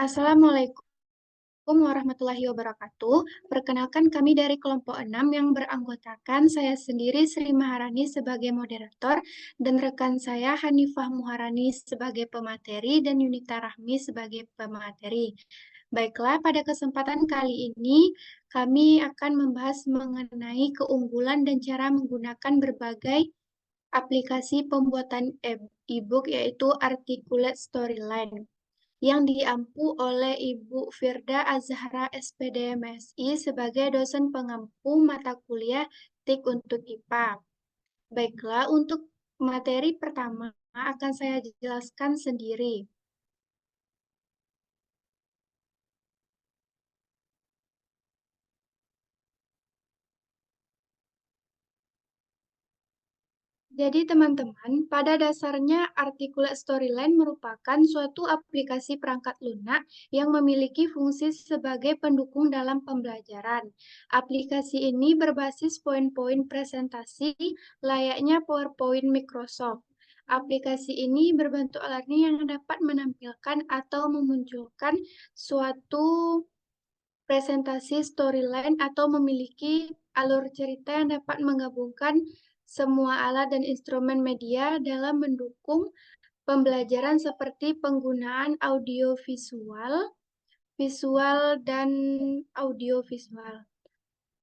Assalamualaikum warahmatullahi wabarakatuh. Perkenalkan kami dari kelompok 6 yang beranggotakan saya sendiri Sri Maharani sebagai moderator dan rekan saya Hanifah Muharani sebagai pemateri dan Yunita Rahmi sebagai pemateri. Baiklah, pada kesempatan kali ini kami akan membahas mengenai keunggulan dan cara menggunakan berbagai aplikasi pembuatan e-book yaitu Articulate Storyline yang diampu oleh Ibu Firda Azhara SPD MSI sebagai dosen pengampu mata kuliah TIK untuk IPA. Baiklah, untuk materi pertama akan saya jelaskan sendiri. Jadi teman-teman, pada dasarnya Articulate Storyline merupakan suatu aplikasi perangkat lunak yang memiliki fungsi sebagai pendukung dalam pembelajaran. Aplikasi ini berbasis poin-poin presentasi layaknya PowerPoint Microsoft. Aplikasi ini berbentuk alarming yang dapat menampilkan atau memunculkan suatu presentasi storyline atau memiliki alur cerita yang dapat menggabungkan semua alat dan instrumen media dalam mendukung pembelajaran seperti penggunaan audiovisual, visual, dan audiovisual.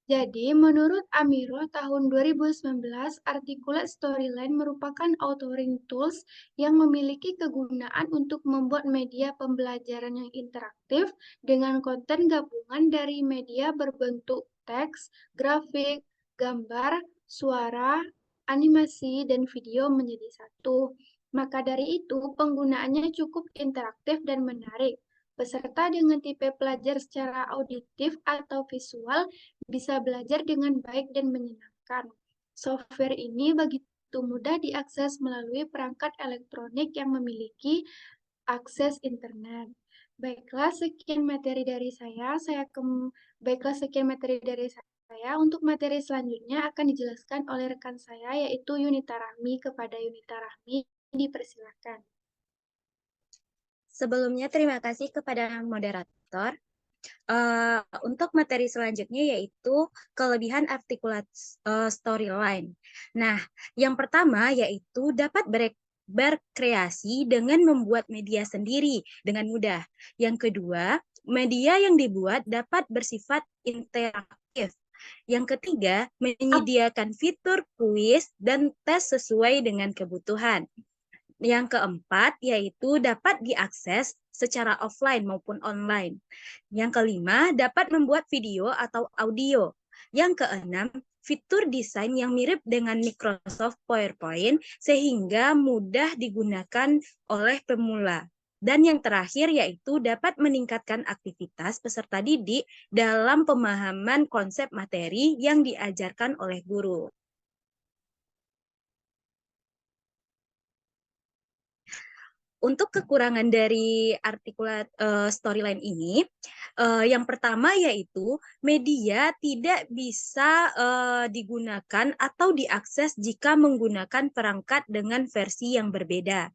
Jadi, menurut Amirul tahun 2019, Articulate Storyline merupakan authoring tools yang memiliki kegunaan untuk membuat media pembelajaran yang interaktif dengan konten gabungan dari media berbentuk teks, grafik, gambar, suara, animasi, dan video menjadi satu. Maka dari itu, penggunaannya cukup interaktif dan menarik. Peserta dengan tipe pelajar secara auditif atau visual bisa belajar dengan baik dan menyenangkan. Software ini begitu mudah diakses melalui perangkat elektronik yang memiliki akses internet. Baiklah, sekian materi dari saya. Baiklah, sekian materi dari saya. Untuk materi selanjutnya akan dijelaskan oleh rekan saya, yaitu Yunita Rahmi. Kepada Yunita Rahmi, dipersilakan. Sebelumnya, terima kasih kepada moderator. Untuk materi selanjutnya yaitu kelebihan articulate storyline. Nah, yang pertama yaitu dapat berkreasi dengan membuat media sendiri dengan mudah. Yang kedua, media yang dibuat dapat bersifat interaktif. Yang ketiga, menyediakan fitur kuis dan tes sesuai dengan kebutuhan. Yang keempat, yaitu dapat diakses secara offline maupun online. Yang kelima, dapat membuat video atau audio. Yang keenam, fitur desain yang mirip dengan Microsoft PowerPoint sehingga mudah digunakan oleh pemula. Dan yang terakhir yaitu dapat meningkatkan aktivitas peserta didik dalam pemahaman konsep materi yang diajarkan oleh guru. Untuk kekurangan dari articulate storyline ini, yang pertama yaitu media tidak bisa digunakan atau diakses jika menggunakan perangkat dengan versi yang berbeda.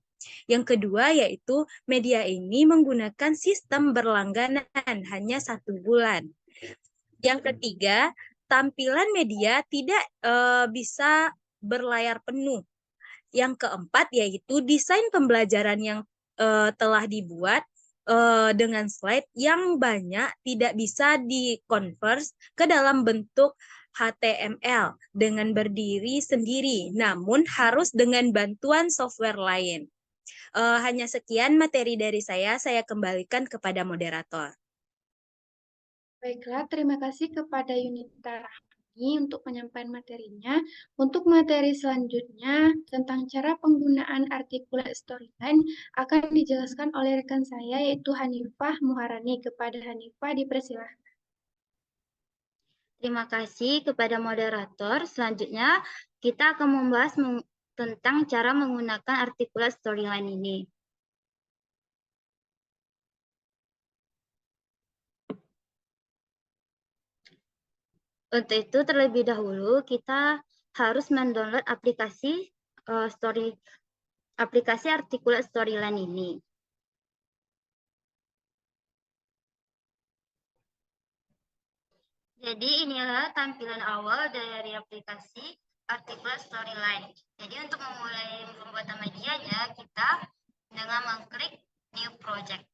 Yang kedua yaitu media ini menggunakan sistem berlangganan hanya 1 bulan. Yang ketiga, tampilan media tidak bisa berlayar penuh. Yang keempat yaitu desain pembelajaran yang telah dibuat dengan slide yang banyak tidak bisa dikonvers ke dalam bentuk HTML dengan berdiri sendiri, namun harus dengan bantuan software lain. Hanya sekian materi dari saya kembalikan kepada moderator. Baiklah, terima kasih kepada Yunita Rahmi untuk penyampaian materinya. Untuk materi selanjutnya tentang cara penggunaan articulate storyline akan dijelaskan oleh rekan saya yaitu Hanifah Muharani. Kepada Hanifah dipersilahkan. Terima kasih kepada moderator. Selanjutnya kita akan membahas tentang cara menggunakan articulate storyline ini. Untuk itu terlebih dahulu kita harus mendownload aplikasi articulate storyline ini. Jadi inilah tampilan awal dari aplikasi Artikel Storyline. Jadi untuk memulai pembuatan medianya, kita dengan mengklik New Project.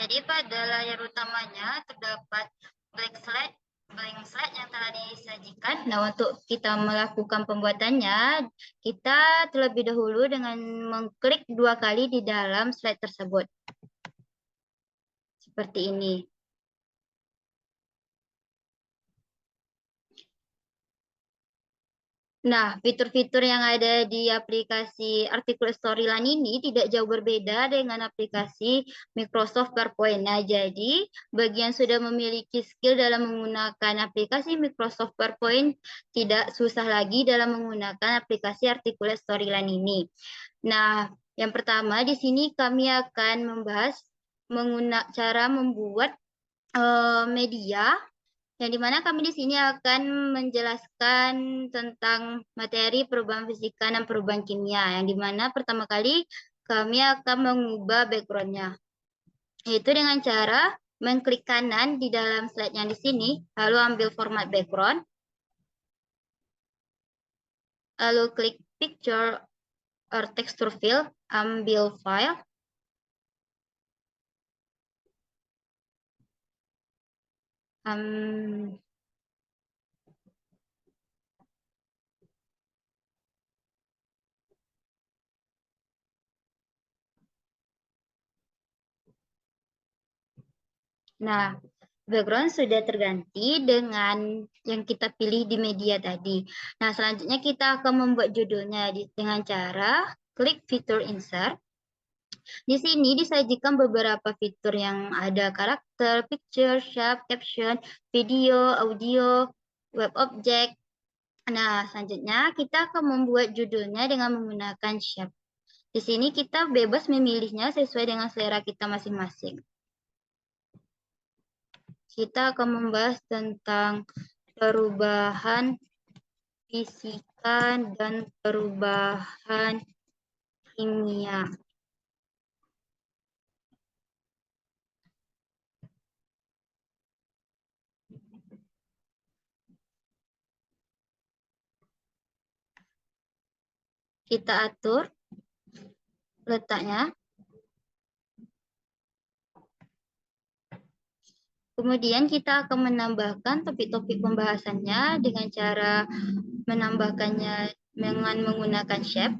Jadi pada layar utamanya terdapat blank slide yang telah disajikan. Nah, untuk kita melakukan pembuatannya, kita terlebih dahulu dengan mengklik 2 kali di dalam slide tersebut. Seperti ini. Nah, fitur-fitur yang ada di aplikasi Artikel Storyline ini tidak jauh berbeda dengan aplikasi Microsoft PowerPoint. Nah, jadi bagi yang sudah memiliki skill dalam menggunakan aplikasi Microsoft PowerPoint, tidak susah lagi dalam menggunakan aplikasi Artikel Storyline ini. Nah, yang pertama di sini kami akan membahas cara membuat media yang dimana kami di sini akan menjelaskan tentang materi perubahan fisika dan perubahan kimia. Yang dimana pertama kali kami akan mengubah background-nya. Yaitu dengan cara mengklik kanan di dalam slide yang di sini, lalu ambil format background, lalu klik picture or texture fill, ambil file, nah, background sudah terganti dengan yang kita pilih di media tadi. Nah, selanjutnya kita akan membuat judulnya dengan cara klik fitur insert. Di sini disajikan beberapa fitur yang ada karakter, picture, shape, caption, video, audio, web object. Nah, selanjutnya kita akan membuat judulnya dengan menggunakan shape. Di sini kita bebas memilihnya sesuai dengan selera kita masing-masing. Kita akan membahas tentang perubahan fisika dan perubahan kimia. Kita atur letaknya. Kemudian kita akan menambahkan topik-topik pembahasannya dengan cara menambahkannya dengan menggunakan shape.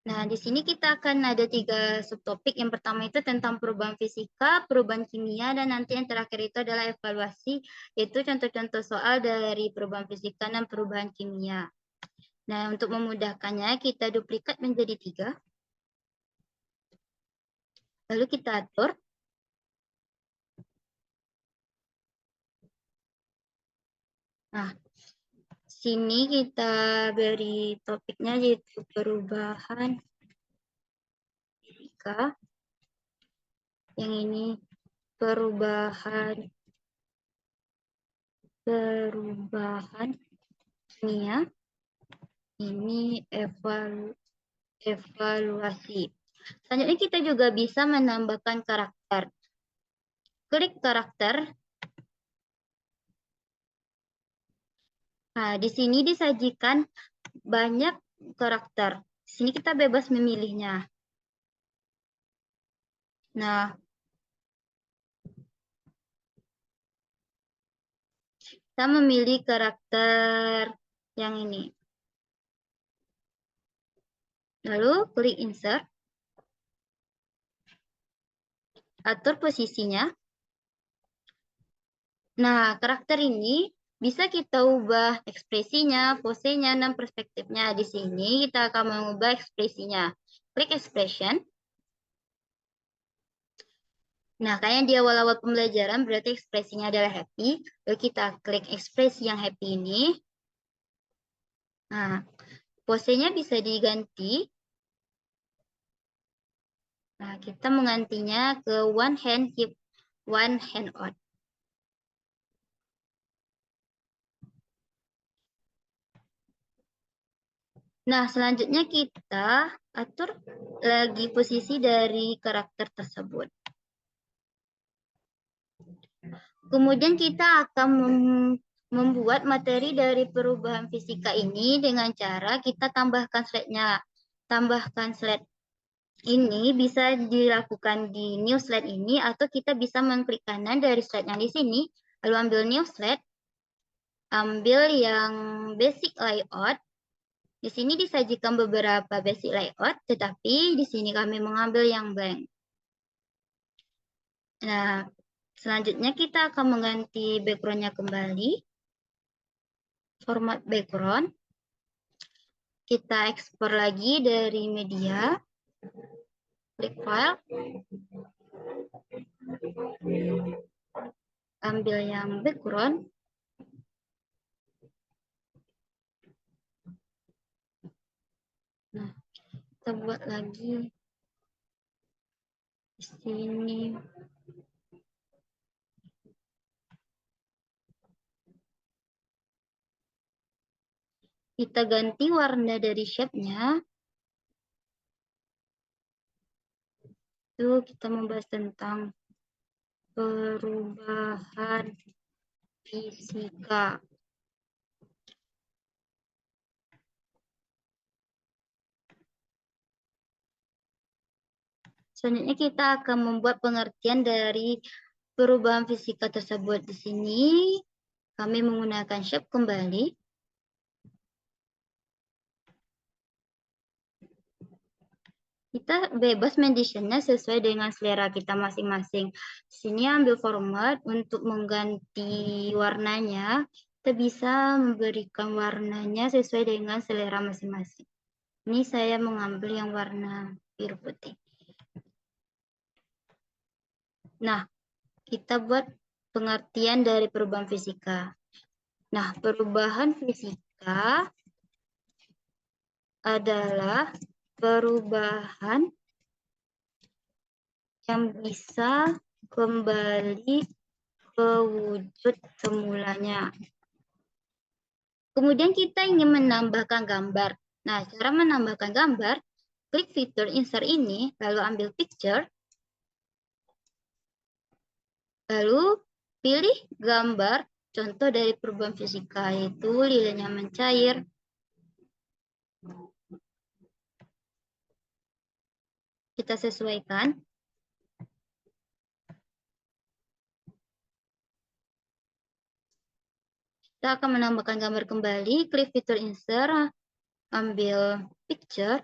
Nah, di sini kita akan ada 3 subtopik. Yang pertama itu tentang perubahan fisika, perubahan kimia, dan nanti yang terakhir itu adalah evaluasi, yaitu contoh-contoh soal dari perubahan fisika dan perubahan kimia. Nah, untuk memudahkannya, kita duplikat menjadi 3. Lalu kita atur. Nah, sini kita beri topiknya yaitu perubahan fisika. Yang ini perubahan kimia. Ini evaluasi. Selanjutnya kita juga bisa menambahkan karakter. Klik karakter. Nah, di sini disajikan banyak karakter. Di sini kita bebas memilihnya. Nah, kita memilih karakter yang ini. Lalu klik insert. Atur posisinya. Nah, karakter ini bisa kita ubah ekspresinya, posenya, dan perspektifnya. Di sini kita akan mengubah ekspresinya. Klik expression. Nah, kayak di awal-awal pembelajaran berarti ekspresinya adalah happy. Lalu kita klik ekspresi yang happy ini. Nah, posenya bisa diganti. Nah, kita menggantinya ke one hand keep, one hand out. Nah, selanjutnya kita atur lagi posisi dari karakter tersebut. Kemudian kita akan membuat materi dari perubahan fisika ini dengan cara kita tambahkan slide-nya. Tambahkan slide ini bisa dilakukan di new slide ini atau kita bisa mengklik kanan dari slide yang di sini, lalu ambil new slide, ambil yang basic layout. Di sini disajikan beberapa basic layout, tetapi di sini kami mengambil yang blank. Nah, selanjutnya kita akan mengganti background-nya kembali. Format background. Kita ekspor lagi dari media. Klik file. Ambil yang background. Nah, kita buat lagi di sini. Kita ganti warna dari shape-nya. Itu kita membahas tentang perubahan fisika. Selanjutnya kita akan membuat pengertian dari perubahan fisika tersebut. Di sini kami menggunakan shape kembali. Kita bebas mendesainnya sesuai dengan selera kita masing-masing. Di sini ambil format untuk mengganti warnanya. Kita bisa memberikan warnanya sesuai dengan selera masing-masing. Ini saya mengambil yang warna biru putih. Nah, kita buat pengertian dari perubahan fisika. Nah, perubahan fisika adalah perubahan yang bisa kembali ke wujud semulanya. Kemudian kita ingin menambahkan gambar. Nah, cara menambahkan gambar, klik fitur insert ini, lalu ambil picture, lalu pilih gambar contoh dari perubahan fisika, yaitu lilinnya mencair. Kita sesuaikan. Kita akan menambahkan gambar kembali, klik fitur insert, ambil picture.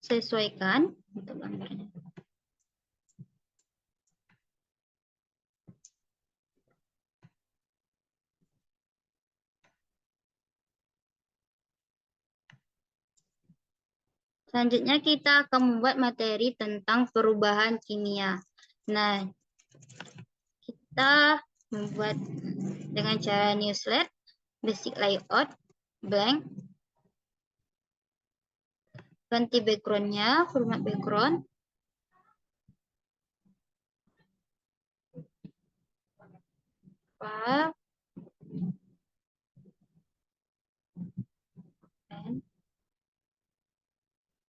Sesuaikan untuk gambarnya. Selanjutnya kita akan membuat materi tentang perubahan kimia. Nah, kita membuat dengan cara new slide, basic layout, blank. Ganti background-nya, format background. File.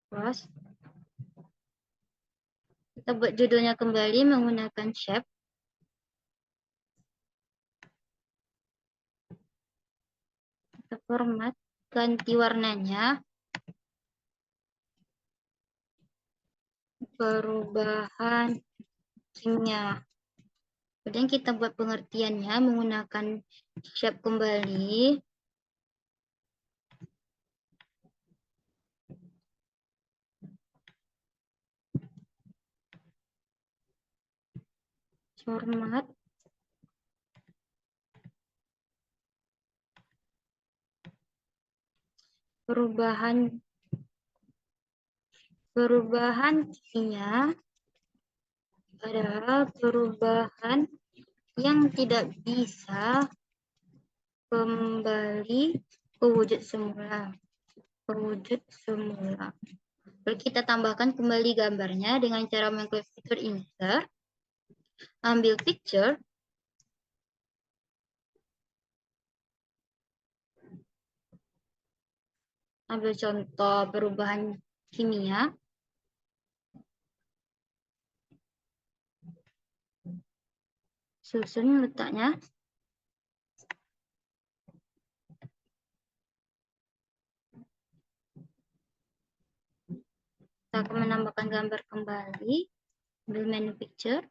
Cross. Kita buat judulnya kembali menggunakan shape. Kita format, ganti warnanya. Perubahan kimia. Kemudian kita buat pengertiannya menggunakan shape kembali. Format. Perubahan kimia adalah perubahan yang tidak bisa kembali ke wujud semula. Lalu kita tambahkan kembali gambarnya dengan cara mengklik fitur insert, ambil picture, ambil contoh perubahan kimia, susun letaknya. Kita akan menambahkan gambar kembali, ambil menu picture.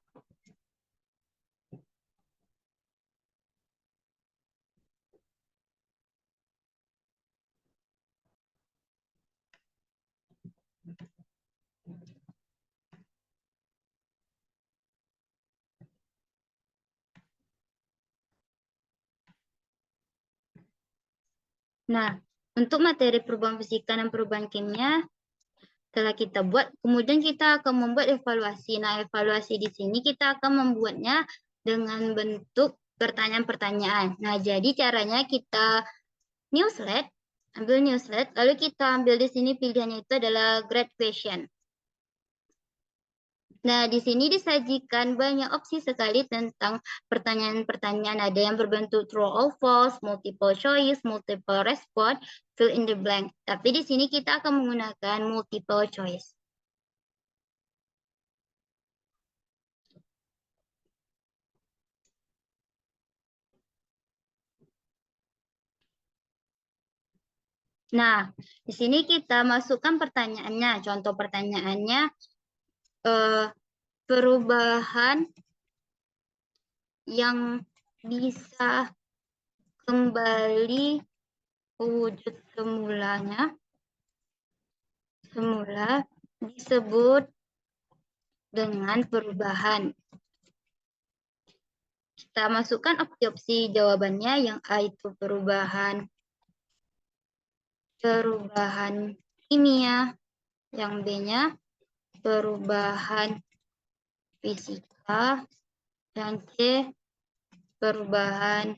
Nah, untuk materi perubahan fisika dan perubahan kimia telah kita buat, kemudian kita akan membuat evaluasi. Nah, evaluasi di sini kita akan membuatnya dengan bentuk pertanyaan-pertanyaan. Nah, jadi caranya kita new slide, ambil new slide, lalu kita ambil di sini pilihannya itu adalah grade question. Nah, di sini disajikan banyak opsi sekali tentang pertanyaan-pertanyaan. Ada yang berbentuk true or false, multiple choice, multiple response, fill in the blank. Tapi di sini kita akan menggunakan multiple choice. Nah, di sini kita masukkan pertanyaannya. Contoh pertanyaannya, perubahan yang bisa kembali ke wujud semula disebut dengan perubahan. Kita masukkan opsi-opsi jawabannya, yang A itu perubahan kimia, yang B-nya perubahan fisika, yang C perubahan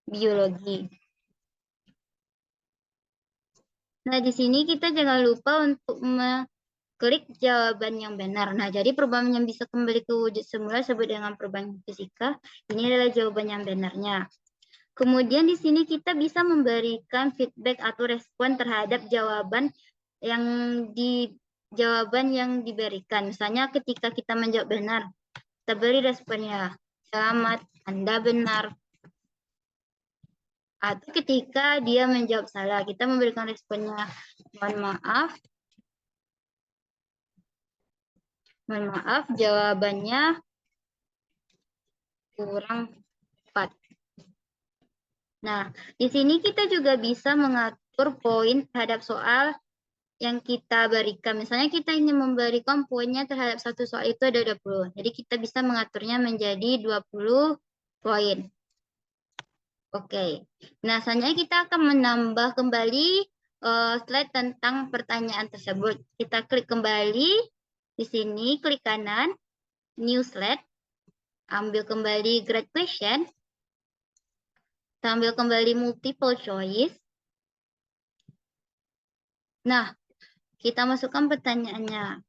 biologi. Nah, di sini kita jangan lupa untuk klik jawaban yang benar. Nah, jadi perubahan yang bisa kembali ke wujud semula disebut dengan perubahan fisika. Ini adalah jawaban yang benarnya. Kemudian di sini kita bisa memberikan feedback atau respon terhadap jawaban yang diberikan. Misalnya ketika kita menjawab benar, kita beri responnya, selamat, Anda benar. Atau ketika dia menjawab salah, kita memberikan responnya, mohon maaf, jawabannya kurang tepat. Nah, di sini kita juga bisa mengatur poin terhadap soal yang kita berikan. Misalnya kita ingin memberikan poinnya terhadap satu soal itu ada 20. Jadi kita bisa mengaturnya menjadi 20 poin. Oke. Nah, selanjutnya kita akan menambah kembali slide tentang pertanyaan tersebut. Kita klik kembali di sini, klik kanan, new slide, ambil kembali grade question, kita ambil kembali multiple choice. Nah, kita masukkan pertanyaannya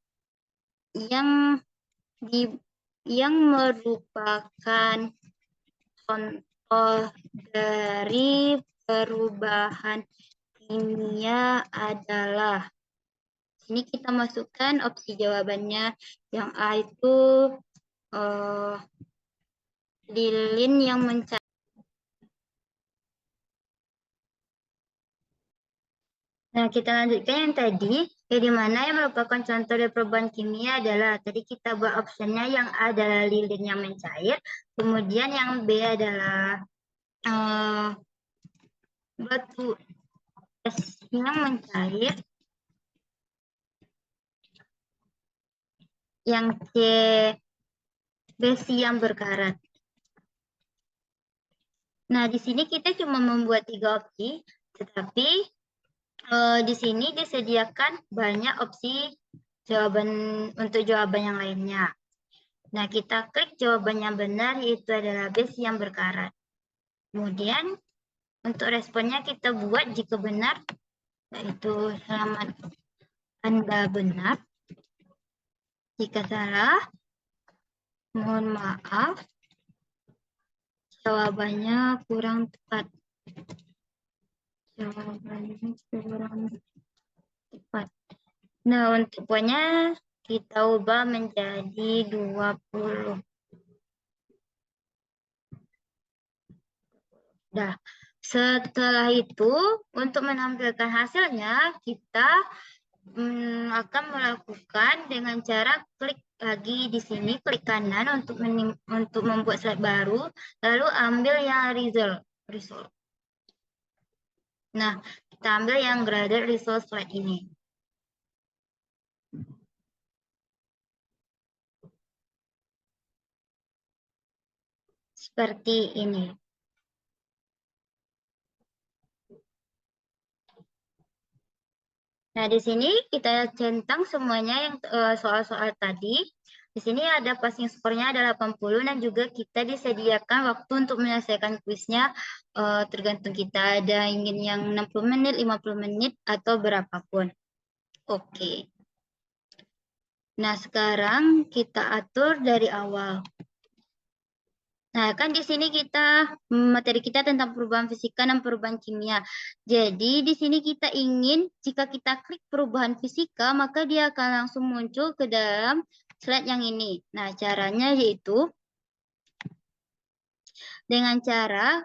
yang merupakan contoh dari perubahan kimia adalah. Ini kita masukkan opsi jawabannya, yang A itu lilin yang mencari. Nah, kita lanjutkan yang tadi, di mana yang merupakan contoh dari perubahan kimia adalah, tadi kita buat optionnya yang A adalah lilin yang mencair, kemudian yang B adalah batu es yang mencair, yang C besi yang berkarat. Nah, di sini kita cuma membuat 3 opsi, tetapi di sini disediakan banyak opsi jawaban untuk jawaban yang lainnya. Nah, kita klik jawaban yang benar, yaitu adalah base yang berkarat. Kemudian, untuk responnya kita buat jika benar, yaitu selamat Anda benar. Jika salah, mohon maaf, jawabannya kurang tepat. Jawabannya kurang tepat. Nah, untuk poinnya kita ubah menjadi 20. Nah, setelah itu, untuk menampilkan hasilnya, kita akan melakukan dengan cara klik lagi di sini, klik kanan untuk membuat slide baru, lalu ambil yang result. Nah, kita ambil yang graded result slide ini. Seperti ini. Nah, di sini kita centang semuanya yang soal-soal tadi. Di sini ada passing skornya ada 80 dan juga kita disediakan waktu untuk menyelesaikan kuisnya tergantung kita ada ingin yang 60 menit, 50 menit atau berapapun. Oke. Nah, sekarang kita atur dari awal. Nah, kan di sini materi kita tentang perubahan fisika dan perubahan kimia. Jadi, di sini kita ingin jika kita klik perubahan fisika, maka dia akan langsung muncul ke dalam slide yang ini. Nah, caranya yaitu dengan cara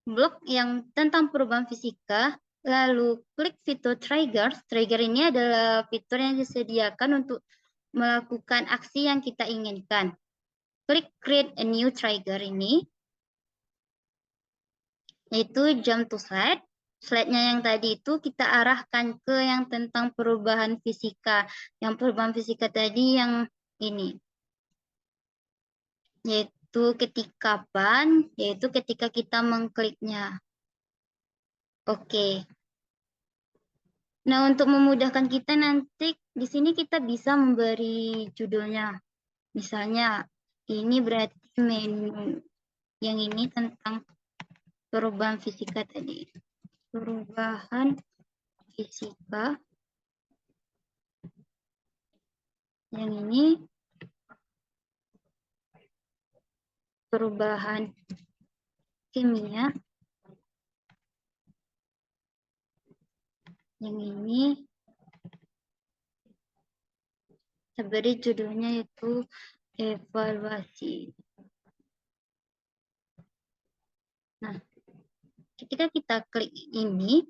blok yang tentang perubahan fisika, lalu klik fitur triggers. Trigger ini adalah fitur yang disediakan untuk melakukan aksi yang kita inginkan. Klik create a new trigger ini, yaitu jump to slide. Slide-nya yang tadi itu kita arahkan ke yang tentang perubahan fisika. Yang perubahan fisika tadi yang ini. Yaitu yaitu ketika kita mengkliknya. Oke. Nah, untuk memudahkan kita nanti di sini kita bisa memberi judulnya. Misalnya, ini berarti menu. Yang ini tentang perubahan fisika tadi. Perubahan fisika. Yang ini perubahan kimia. Yang ini beri judulnya itu evaluasi. Nah, ketika kita klik ini,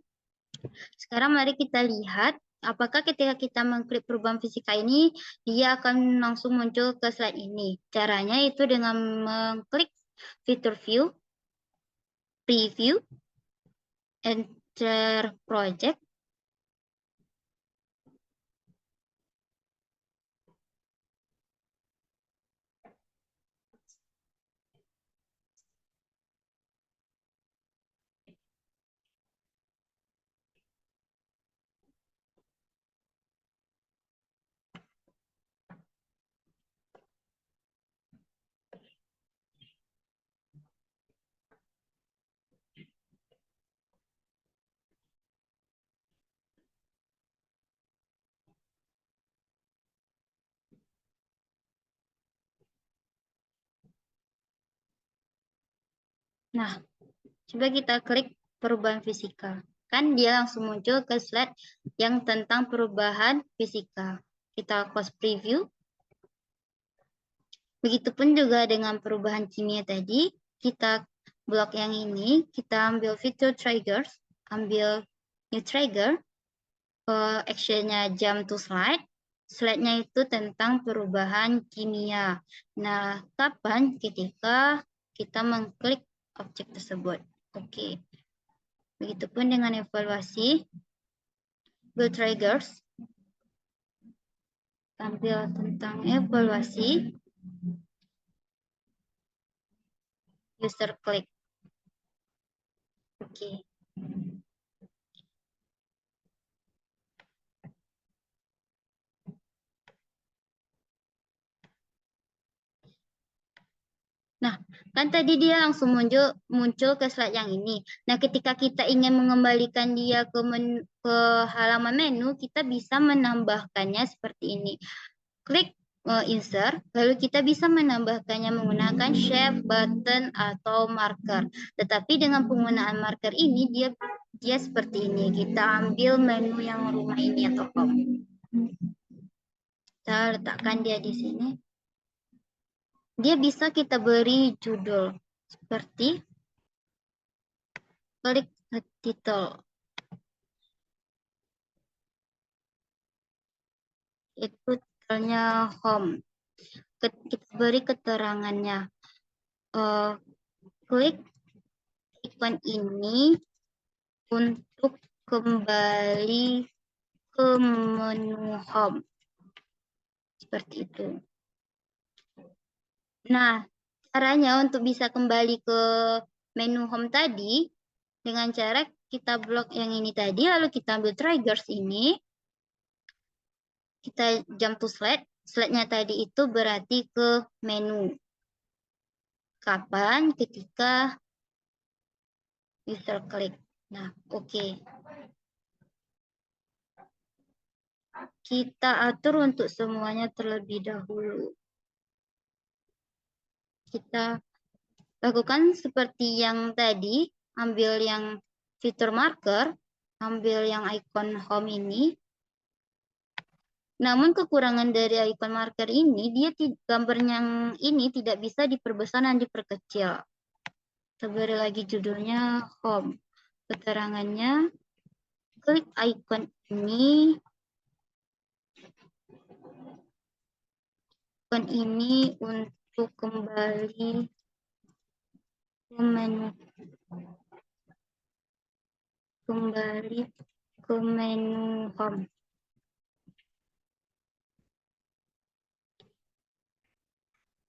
sekarang mari kita lihat apakah ketika kita mengklik perubahan fisika ini, dia akan langsung muncul ke slide ini. Caranya itu dengan mengklik fitur view, preview, enter project. Nah, coba kita klik perubahan fisika. Kan dia langsung muncul ke slide yang tentang perubahan fisika. Kita close preview. Begitupun juga dengan perubahan kimia tadi, kita blok yang ini, kita ambil fitur triggers, ambil new trigger, actionnya jump to slide. Slide-nya itu tentang perubahan kimia. Nah, kapan? Ketika kita mengklik objek tersebut. Oke. Begitupun dengan evaluasi. Build triggers. Tampil tentang evaluasi. User klik. Oke. Nah, kan tadi dia langsung muncul ke slide yang ini. Nah, ketika kita ingin mengembalikan dia ke halaman menu, kita bisa menambahkannya seperti ini. Klik insert, lalu kita bisa menambahkannya menggunakan shape, button, atau marker. Tetapi dengan penggunaan marker ini, dia seperti ini. Kita ambil menu yang rumah ini atau home. Kita letakkan dia di sini. Dia bisa kita beri judul seperti klik title. Itu titelnya home. Kita beri keterangannya. Klik ikon ini untuk kembali ke menu home. Seperti itu. Nah, caranya untuk bisa kembali ke menu home tadi, dengan cara kita blok yang ini tadi, lalu kita ambil triggers ini, kita jump to slide. Slide-nya tadi itu berarti ke menu. Kapan? Ketika user klik. Nah, oke. Kita atur untuk semuanya terlebih dahulu. Kita lakukan seperti yang tadi, ambil yang fitur marker, ambil yang icon home ini. Namun kekurangan dari icon marker ini, gambar yang ini tidak bisa diperbesar dan diperkecil. Kita beri lagi judulnya home. Keterangannya, klik icon ini. Icon ini untuk kembali ke menu. Kembali ke menu home.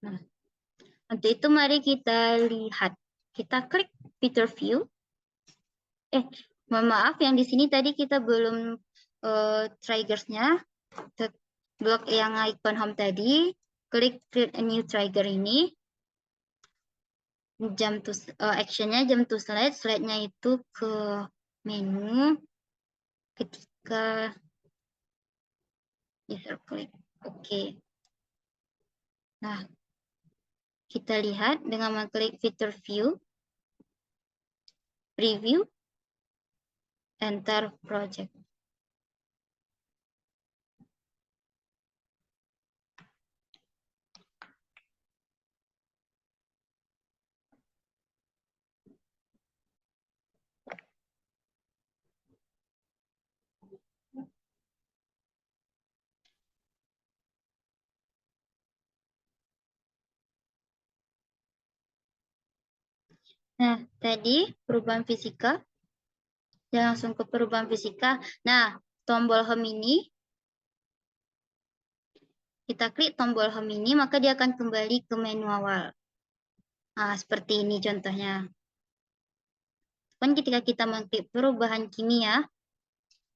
Nah, untuk itu mari kita lihat. Kita klik fitur view. Mohon maaf, yang di sini tadi kita belum triggersnya. Blok yang icon home tadi, klik create a new trigger ini. Actionnya jump to slide. Slide-nya itu ke menu ketika user klik. Oke. Nah, kita lihat dengan mengklik fitur view, preview, enter project. Nah, tadi perubahan fisika. Ya, langsung ke perubahan fisika. Nah, tombol home ini, kita klik tombol home ini, maka dia akan kembali ke menu awal. Nah, seperti ini contohnya. Dan ketika kita mengklik perubahan kimia,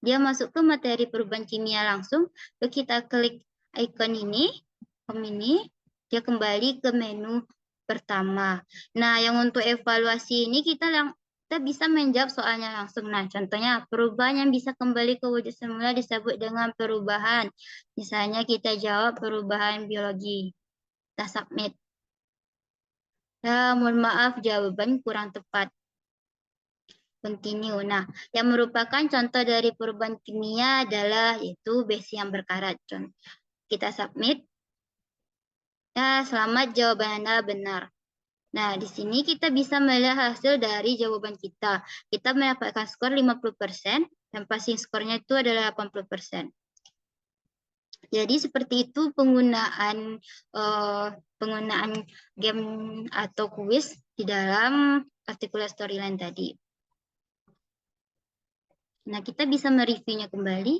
dia masuk ke materi perubahan kimia langsung. Lalu kita klik icon ini, home ini, dia kembali ke menu pertama. Nah, yang untuk evaluasi ini kita bisa menjawab soalnya langsung. Nah, contohnya perubahan yang bisa kembali ke wujud semula disebut dengan perubahan. Misalnya kita jawab perubahan biologi. Kita submit. Ya, mohon maaf jawaban kurang tepat. Continue. Nah, yang merupakan contoh dari perubahan kimia adalah yaitu besi yang berkarat. Kita submit. Ya, selamat jawaban Anda benar. Nah, di sini kita bisa melihat hasil dari jawaban kita. Kita mendapatkan skor 50% dan passing skornya itu adalah 80%. Jadi seperti itu penggunaan game atau kuis di dalam articulate storyline tadi. Nah, kita bisa mereviewnya kembali.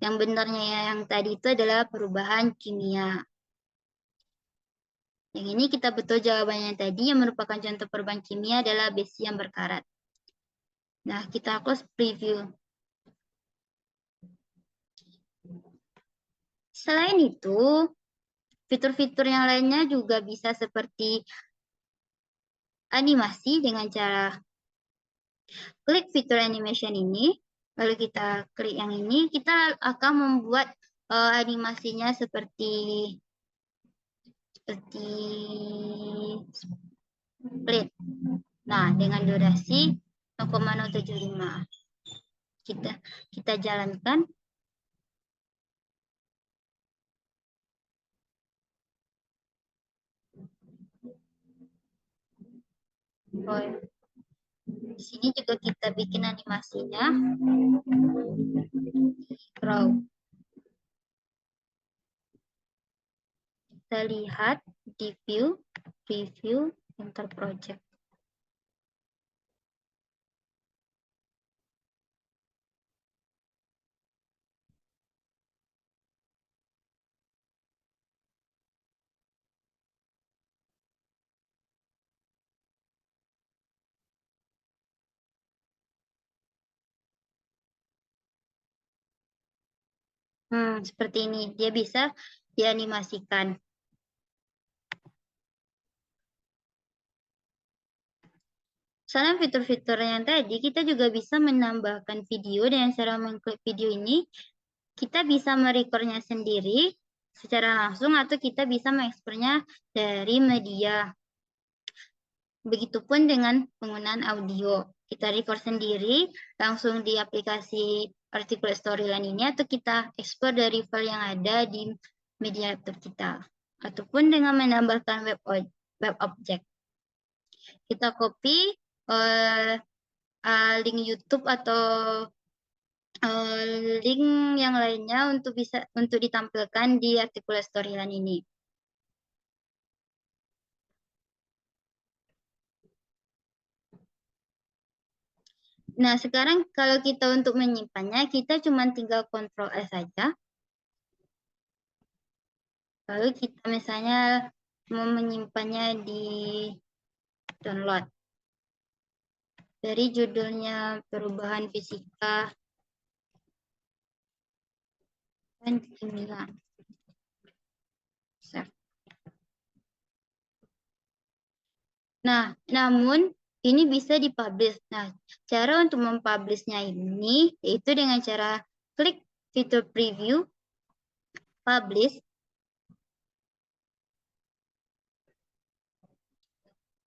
Yang benarnya yang tadi itu adalah perubahan kimia. Yang ini kita betul jawabannya tadi yang merupakan contoh perubahan kimia adalah besi yang berkarat. Nah, kita close preview. Selain itu, fitur-fitur yang lainnya juga bisa seperti animasi dengan cara klik fitur animation ini, lalu kita klik yang ini, kita akan membuat animasinya seperti split. Nah, dengan durasi 0,075. Kita jalankan. Oh, di sini juga kita bikin animasinya. Draw. Kita lihat di view, preview, enter project. Seperti ini, dia bisa dianimasikan. Selain fitur-fitur yang tadi, kita juga bisa menambahkan video dengan cara mengklik video ini. Kita bisa merekornya sendiri secara langsung atau kita bisa mengekspornya dari media. Begitupun dengan penggunaan audio. Kita record sendiri langsung di aplikasi Articulate Storyline ini atau kita ekspor dari file yang ada di media laptop kita. Ataupun dengan menambahkan web object. Kita copy link YouTube atau link yang lainnya untuk ditampilkan di Articulate Storyline ini. Nah, sekarang kalau kita untuk menyimpannya, kita cuma tinggal Ctrl S saja. Lalu kita misalnya mau menyimpannya di download. Dari judulnya perubahan fisika dan kimia. Nah, namun ini bisa dipublish. Nah, cara untuk mempublishnya ini yaitu dengan cara klik fitur preview, publish.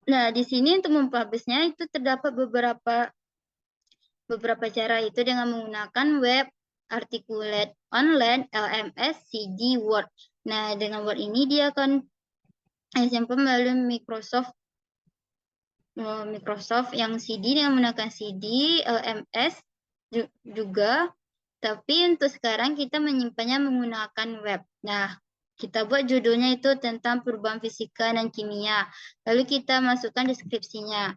Nah, di sini untuk mempublishnya itu terdapat beberapa cara, itu dengan menggunakan web, Articulate Online, LMS, CD, Word. Nah, dengan Word ini dia akan example melalui Microsoft yang CD dengan menggunakan CD, LMS juga. Tapi untuk sekarang kita menyimpannya menggunakan web. Nah, kita buat judulnya itu tentang perubahan fisika dan kimia. Lalu kita masukkan deskripsinya.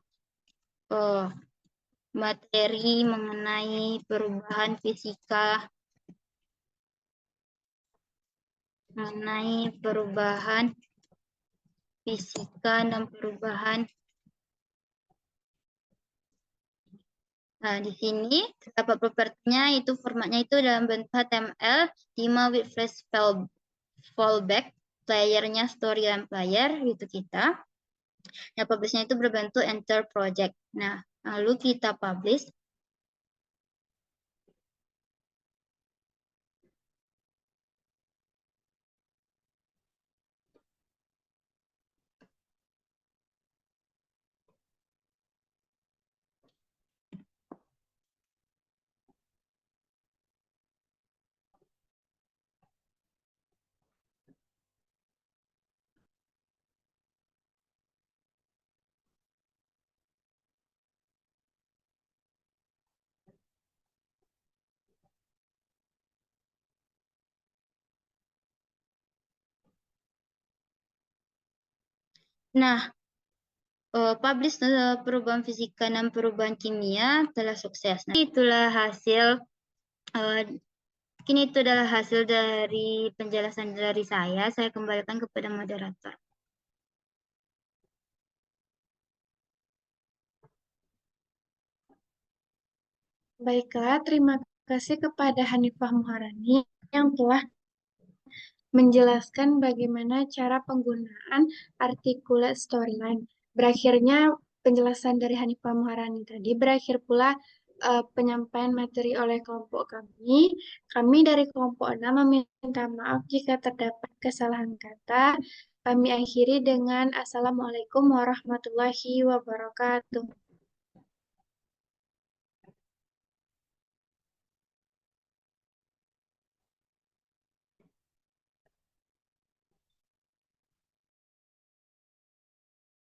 Materi mengenai perubahan fisika. Dan perubahan. Nah, di sini terdapat propertinya, itu formatnya itu dalam bentuk HTML 5 with flash fallback, playernya Storyline player, itu kita. Nah, publishnya itu berbentuk enter project. Nah, lalu kita publish. Nah, publish perubahan fisika dan perubahan kimia telah sukses. Nah, itulah hasil ini adalah hasil dari penjelasan dari saya. Saya kembalikan kepada moderator. Baiklah, terima kasih kepada Hanifah Muharani yang telah menjelaskan bagaimana cara penggunaan Articulate Storyline. Berakhirnya penjelasan dari Hanifah Muharani tadi, berakhir pula penyampaian materi oleh kelompok kami. Kami dari kelompok 6 meminta maaf jika terdapat kesalahan kata. Kami akhiri dengan Assalamualaikum warahmatullahi wabarakatuh.